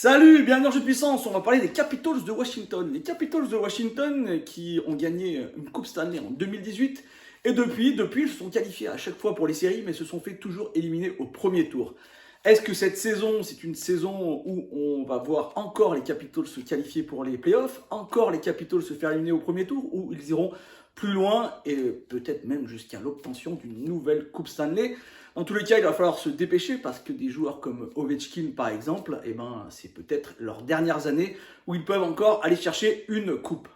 Salut, bienvenue dans Jeu de Puissance, on va parler des Capitals de Washington. Les Capitals de Washington qui ont gagné une Coupe Stanley en 2018 et depuis, ils se sont qualifiés à chaque fois pour les séries mais se sont fait toujours éliminer au premier tour. Est-ce que cette saison, c'est une saison où on va voir encore les Capitals se qualifier pour les playoffs, encore les Capitals se faire éliminer au premier tour, ou ils iront plus loin et peut-être même jusqu'à l'obtention d'une nouvelle Coupe Stanley? Dans tous les cas, il va falloir se dépêcher parce que des joueurs comme Ovechkin, par exemple, c'est peut-être leurs dernières années où ils peuvent encore aller chercher une coupe.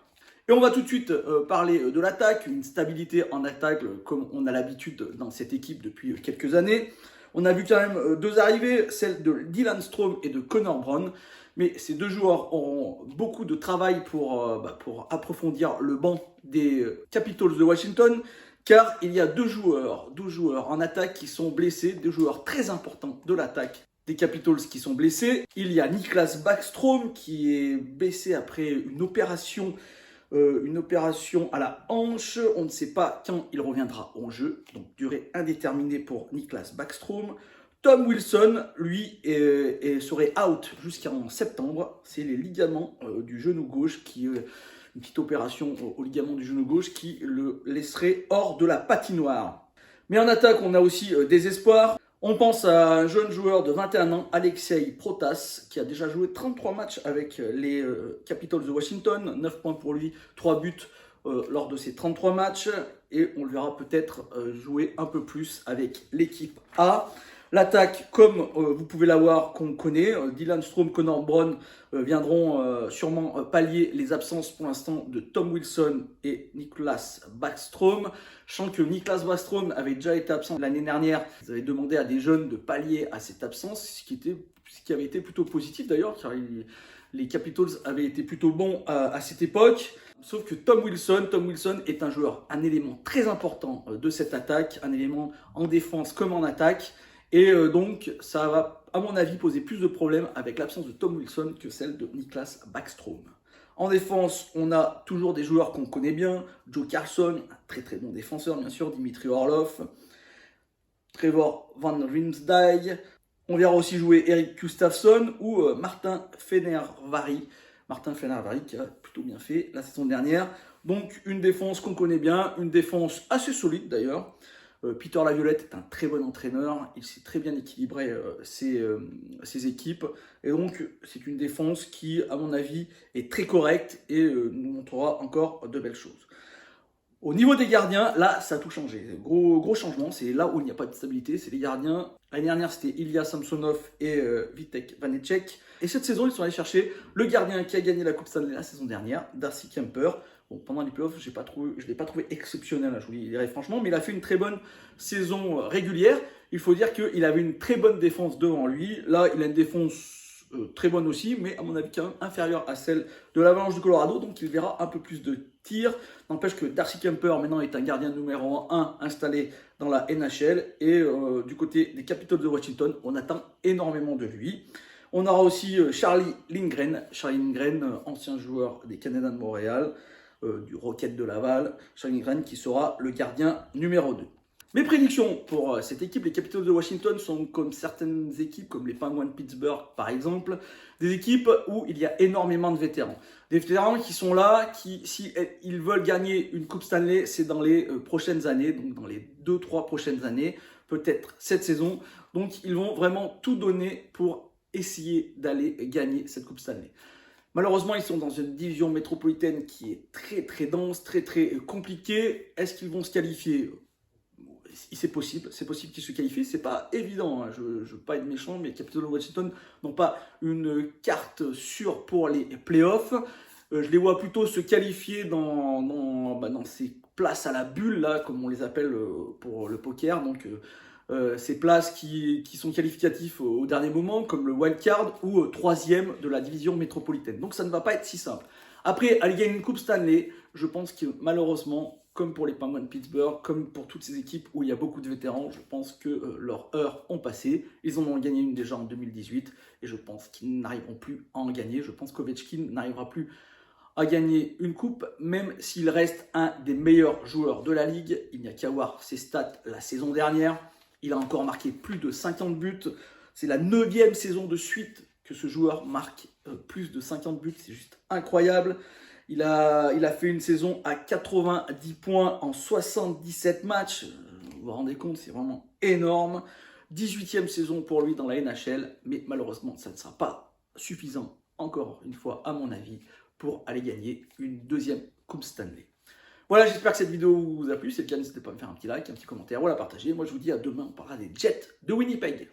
Et on va tout de suite parler de l'attaque, une stabilité en attaque comme on a l'habitude dans cette équipe depuis quelques années. On a vu quand même deux arrivées, celle de Dylan Strome et de Connor Brown. Mais ces deux joueurs auront beaucoup de travail pour approfondir le banc des Capitals de Washington. Car il y a deux joueurs en attaque qui sont blessés, deux joueurs très importants de l'attaque des Capitals qui sont blessés. Il y a Niklas Backstrom qui est blessé après une opération à la hanche. On ne sait pas quand il reviendra en jeu, donc durée indéterminée pour Niklas Backstrom. Tom Wilson, lui, serait out jusqu'en septembre. C'est les ligaments du genou gauche une petite opération au ligament du genou gauche qui le laisserait hors de la patinoire. Mais en attaque, on a aussi des espoirs. On pense à un jeune joueur de 21 ans, Alexei Protas, qui a déjà joué 33 matchs avec les Capitals de Washington, 9 points pour lui, 3 buts lors de ces 33 matchs, et on le verra peut-être jouer un peu plus avec l'équipe A. L'attaque, comme vous pouvez la voir, qu'on connaît, Dylan Strome, Connor Brown viendront sûrement pallier les absences pour l'instant de Tom Wilson et Niklas Backstrom. Je sens que Niklas Backstrom avait déjà été absent l'année dernière. Ils avaient demandé à des jeunes de pallier à cette absence, ce qui avait été plutôt positif d'ailleurs, car les Capitals avaient été plutôt bons à cette époque. Sauf que Tom Wilson est un élément très important de cette attaque, un élément en défense comme en attaque. Et donc, ça va, à mon avis, poser plus de problèmes avec l'absence de Tom Wilson que celle de Niklas Backstrom. En défense, on a toujours des joueurs qu'on connaît bien. Joe Carlson, un très très bon défenseur, bien sûr. Dimitri Orlov, Trevor Van Riemsdyk. On verra aussi jouer Erik Gustafsson ou Martin Fehervary. Martin Fehervary qui a plutôt bien fait la saison dernière. Donc, une défense qu'on connaît bien, une défense assez solide d'ailleurs. Peter Laviolette est un très bon entraîneur, il sait très bien équilibrer ses équipes, et donc c'est une défense qui, à mon avis, est très correcte et nous montrera encore de belles choses. Au niveau des gardiens, là, ça a tout changé. Gros changement, c'est là où il n'y a pas de stabilité, c'est les gardiens. L'année dernière, c'était Ilya Samsonov et Vitek Vanecek. Et cette saison, ils sont allés chercher le gardien qui a gagné la Coupe Stanley la saison dernière, Darcy Kuemper. Bon, pendant les playoffs, je ne l'ai pas trouvé exceptionnel, je vous le dirais franchement, mais il a fait une très bonne saison régulière. Il faut dire qu'il avait une très bonne défense devant lui. Là, il a une défense très bonne aussi, mais à mon avis quand même inférieure à celle de l'Avalanche du Colorado, donc il verra un peu plus de tirs. N'empêche que Darcy Kuemper maintenant est un gardien numéro 1 installé dans la NHL, et du côté des Capitals de Washington, on attend énormément de lui. On aura aussi Charlie Lindgren, ancien joueur des Canadiens de Montréal, du Rocket de Laval, Charlie Lindgren qui sera le gardien numéro 2. Mes prédictions pour cette équipe, les Capitals de Washington, sont comme certaines équipes, comme les Penguins de Pittsburgh par exemple, des équipes où il y a énormément de vétérans. Des vétérans qui sont là, qui, si ils veulent gagner une Coupe Stanley, c'est dans les prochaines années, donc dans les 2-3 prochaines années, peut-être cette saison. Donc ils vont vraiment tout donner pour essayer d'aller gagner cette Coupe Stanley. Malheureusement, ils sont dans une division métropolitaine qui est très très dense, très très compliquée. Est-ce qu'ils vont se qualifier ? C'est possible qu'ils se qualifient, c'est pas évident, je ne veux pas être méchant, mais les Capitals de Washington n'ont pas une carte sûre pour les playoffs. Je les vois plutôt se qualifier dans ces places à la bulle, là, comme on les appelle pour le poker, donc ces places qui sont qualificatifs au dernier moment, comme le wild card ou troisième de la division métropolitaine. Donc ça ne va pas être si simple. Après, aller gagner une Coupe Stanley, je pense que malheureusement, comme pour les Penguins de Pittsburgh, comme pour toutes ces équipes où il y a beaucoup de vétérans, je pense que leurs heures ont passé. Ils en ont gagné une déjà en 2018 et je pense qu'ils n'arriveront plus à en gagner. Je pense qu'Ovechkin n'arrivera plus à gagner une coupe, même s'il reste un des meilleurs joueurs de la ligue. Il n'y a qu'à voir ses stats la saison dernière. Il a encore marqué plus de 50 buts. C'est la 9e saison de suite que ce joueur marque plus de 50 buts, c'est juste incroyable. Il a fait une saison à 90 points en 77 matchs. Vous vous rendez compte, c'est vraiment énorme. 18e saison pour lui dans la NHL, mais malheureusement, ça ne sera pas suffisant, encore une fois, à mon avis, pour aller gagner une deuxième Coupe Stanley. Voilà, j'espère que cette vidéo vous a plu. Si c'est le cas, n'hésitez pas à me faire un petit like, un petit commentaire ou à la partager. Moi, je vous dis à demain, on parlera des Jets de Winnipeg.